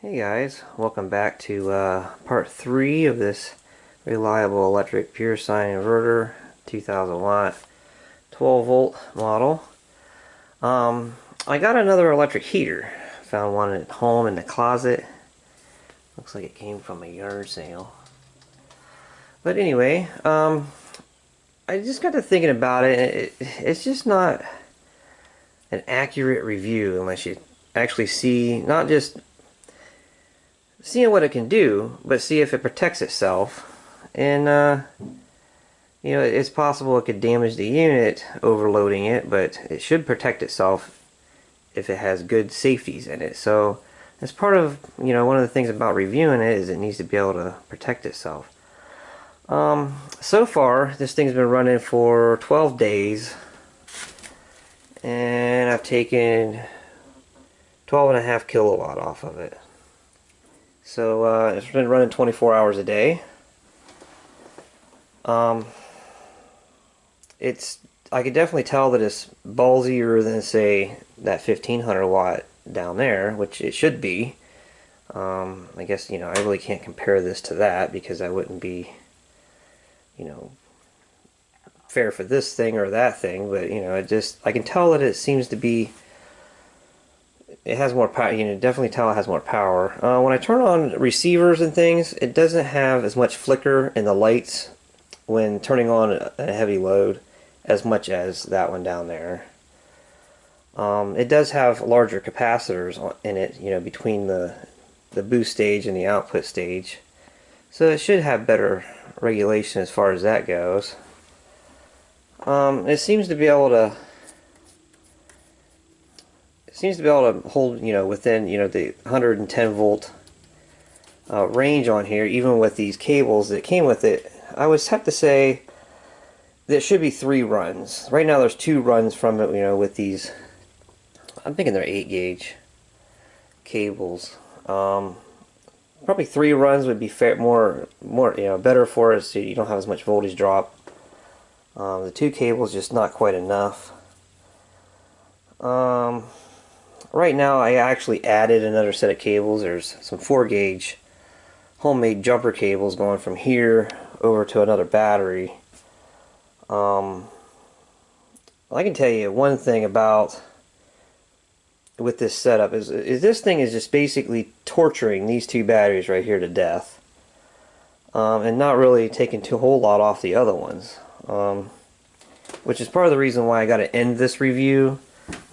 Hey guys, welcome back to part 3 of this reliable electric pure sine inverter, 2000 watt, 12 volt model. I got another electric heater. Found one at home in the closet. Looks like it came from a yard sale. But anyway, I just got to thinking about it. It's just not an accurate review unless you actually see, not just seeing what it can do, but see if it protects itself. And it's possible it could damage the unit overloading it, but it should protect itself if it has good safeties in it. So as part of, one of the things about reviewing it is it needs to be able to protect itself. So far this thing's been running for 12 days and I've taken 12.5 kilowatt off of it. So it's been running 24 hours a day. I could definitely tell that it's ballsier than, say, that 1500 watt down there, which it should be. I guess, I really can't compare this to that because I wouldn't be, fair for this thing or that thing, but, I can tell that it seems to be, it has more power. You can definitely tell it has more power. When I turn on receivers and things, it doesn't have as much flicker in the lights when turning on a heavy load as much as that one down there. It does have larger capacitors in it, between the boost stage and the output stage. So it should have better regulation as far as that goes. It seems to be able to hold, within, the 110 volt range on here, even with these cables that came with it. I would have to say there should be 3 runs. Right now there's 2 runs from it, with these, I'm thinking they're 8 gauge cables. Probably 3 runs would be fair, more, better for us so you don't have as much voltage drop. The 2 cables just not quite enough. Right now I actually added another set of cables. There's some 4 gauge homemade jumper cables going from here over to another battery. I can tell you one thing about with this setup is this thing is just basically torturing these 2 batteries right here to death, and not really taking a whole lot off the other ones, which is part of the reason why I got to end this review.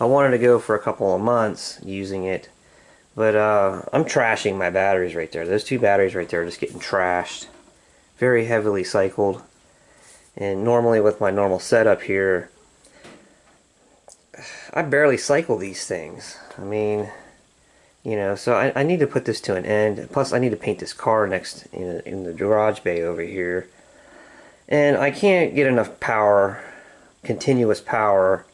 I wanted to go for a couple of months using it, but I'm trashing my batteries right there. Those 2 batteries right there are just getting trashed, very heavily cycled. And normally with my normal setup here, I barely cycle these things. I mean, so I need to put this to an end. Plus I need to paint this car next in the garage bay over here. And I can't get enough power, continuous power,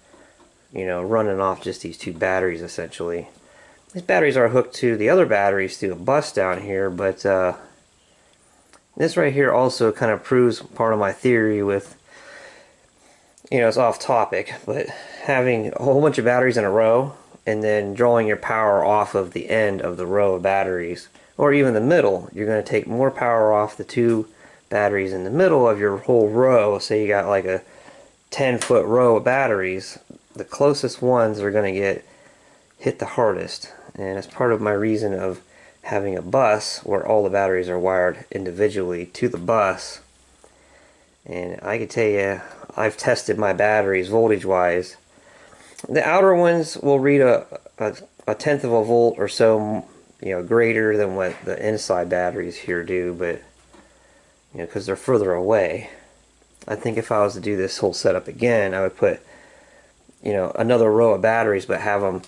running off just these 2 batteries essentially. These batteries are hooked to the other batteries through a bus down here, but this right here also kind of proves part of my theory with, it's off topic, but having a whole bunch of batteries in a row and then drawing your power off of the end of the row of batteries, or even the middle, you're going to take more power off the 2 batteries in the middle of your whole row. Say you got like a 10-foot row of batteries, the closest ones are going to hit the hardest. And it's part of my reason of having a bus where all the batteries are wired individually to the bus. And I can tell you, I've tested my batteries voltage wise. The outer ones will read a tenth of a volt or so, greater than what the inside batteries here do, but because they're further away. I think if I was to do this whole setup again, I would put another row of batteries, but have them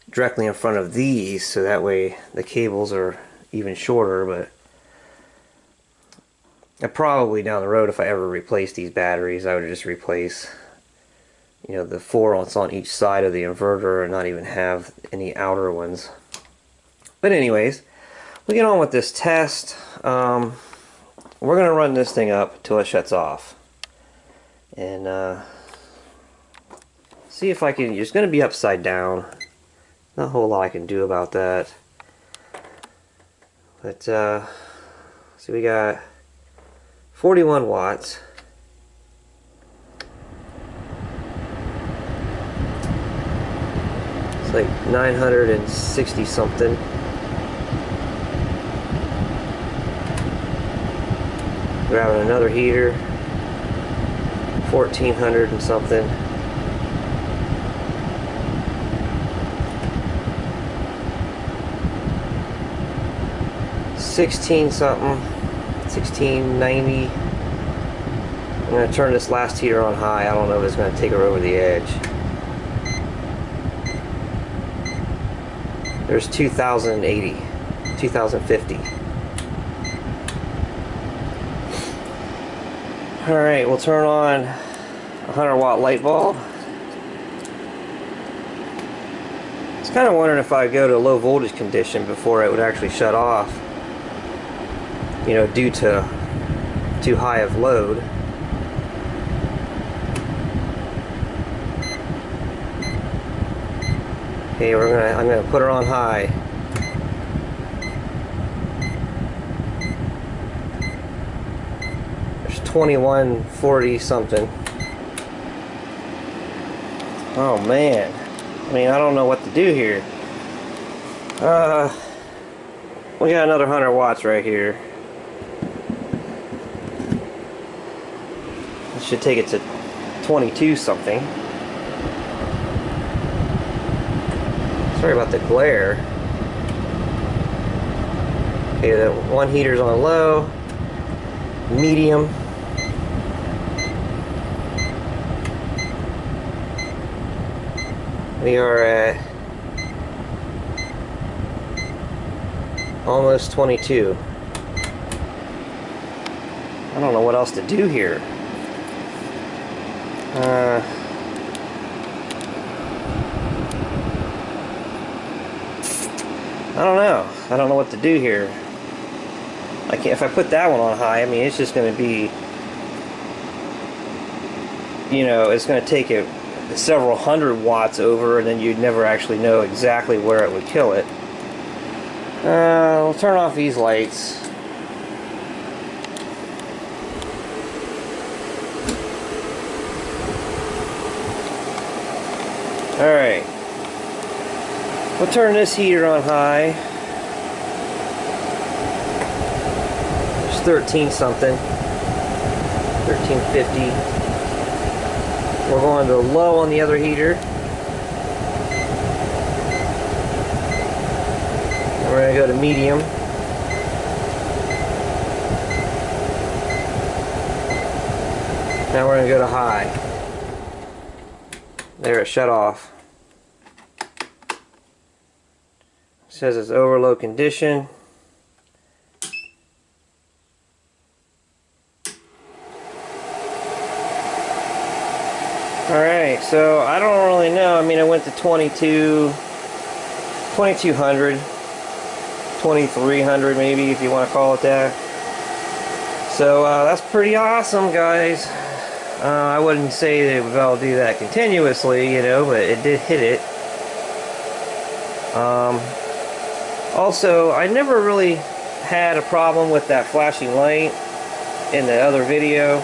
directly in front of these, so that way the cables are even shorter. But probably down the road, if I ever replace these batteries, I would just replace the 4 on each side of the inverter and not even have any outer ones. But anyways, we get on with this test. We're gonna run this thing up till it shuts off and see if I can. It's gonna be upside down. Not a whole lot I can do about that. But so we got 41 watts. It's like 960 something. Grabbing another heater, 1400 and something. $16 something, 1690. I'm going to turn this last heater on high. I don't know if it's going to take her over the edge. There's 2080, 2050. Alright, we'll turn on a 100-watt light bulb. I was kind of wondering if I go to low voltage condition before it would actually shut off, you know, due to too high of load. Okay, I'm gonna put her on high. There's 2140 something. Oh man. I mean, I don't know what to do here. We got another 100 watts right here. This should take it to 22 something. Sorry about the glare. Okay, the one heater's on low, medium. We are at almost 22. I don't know what else to do here. I don't know. I don't know what to do here. I can't. If I put that one on high, I mean, it's just going to be, you know, it's going to take it several hundred watts over, and then you'd never actually know exactly where it would kill it. We'll turn off these lights. Alright. We'll turn this heater on high. It's 13 something. 1350. We're going to low on the other heater. And we're going to go to medium. Now we're going to go to high. There, it shut off. It says it's overload condition. Alright, so I don't really know. I mean, I went to 2200, 2300 maybe, if you want to call it that. So that's pretty awesome, guys. I wouldn't say that I'll do that continuously, you know, but it did hit it. Also, I never really had a problem with that flashing light in the other video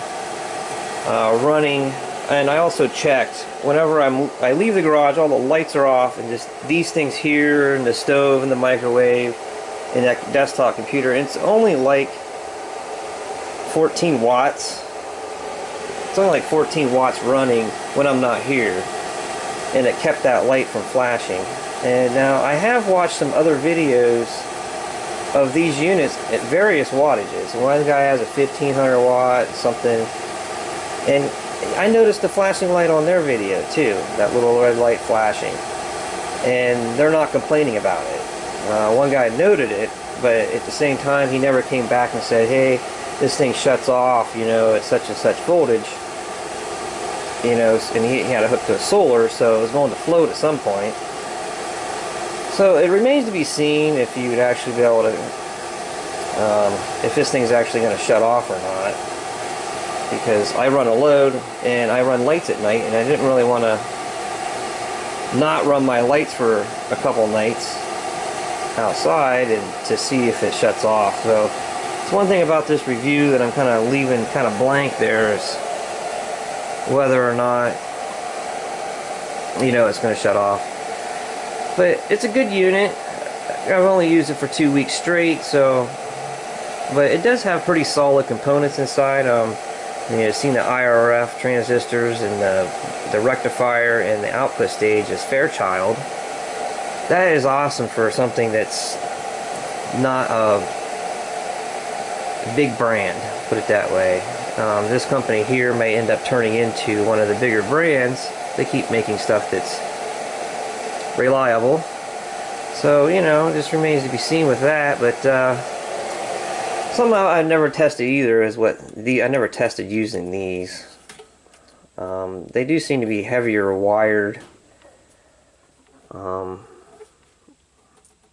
running. And I also checked, whenever I leave the garage, all the lights are off, and just these things here, and the stove, and the microwave, and that desktop computer, and it's only like 14 watts. It's only like 14 watts running when I'm not here, and it kept that light from flashing. And now I have watched some other videos of these units at various wattages. One guy has a 1500 watt something, and I noticed the flashing light on their video too, that little red light flashing, and they're not complaining about it. One guy noted it, but at the same time he never came back and said, hey, this thing shuts off, you know, at such and such voltage, you know, and he had it hooked to a solar, so it was going to float at some point. So it remains to be seen if you would actually be able to, if this thing's actually going to shut off or not. Because I run a load and I run lights at night, and I didn't really want to not run my lights for a couple nights outside and to see if it shuts off. So it's one thing about this review that I'm kind of leaving kind of blank there is whether or not, you know, it's going to shut off. But it's a good unit. I've only used it for 2 weeks straight, so, but it does have pretty solid components inside. You know, seen the IRF transistors and the rectifier and the output stage is Fairchild. That is awesome for something that's not a big brand, put it that way. This company here may end up turning into one of the bigger brands. They keep making stuff that's reliable. So, you know, it just remains to be seen with that. But somehow I've never tested either is I never tested using these. They do seem to be heavier wired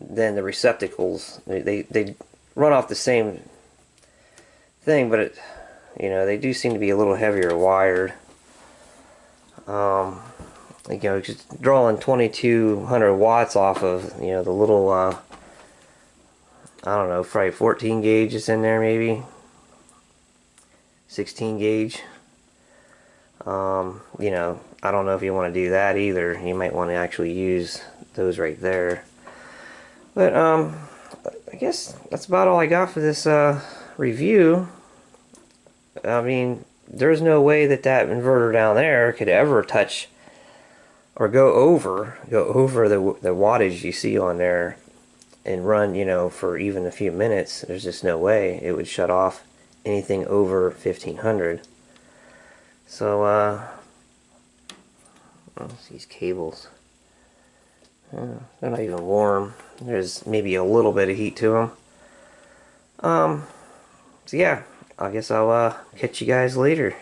than the receptacles. They run off the same thing, but it, you know, they do seem to be a little heavier wired. You know, just drawing 2200 watts off of, you know, the little I don't know, probably 14 gauges in there, maybe 16 gauge. You know, I don't know if you want to do that either. You might want to actually use those right there. But I guess that's about all I got for this review. I mean, there's no way that inverter down there could ever touch or go over the wattage you see on there and run, you know, for even a few minutes. There's just no way it would shut off anything over 1500. So these cables, they're not even warm. There's maybe a little bit of heat to them. So yeah, I guess I'll catch you guys later.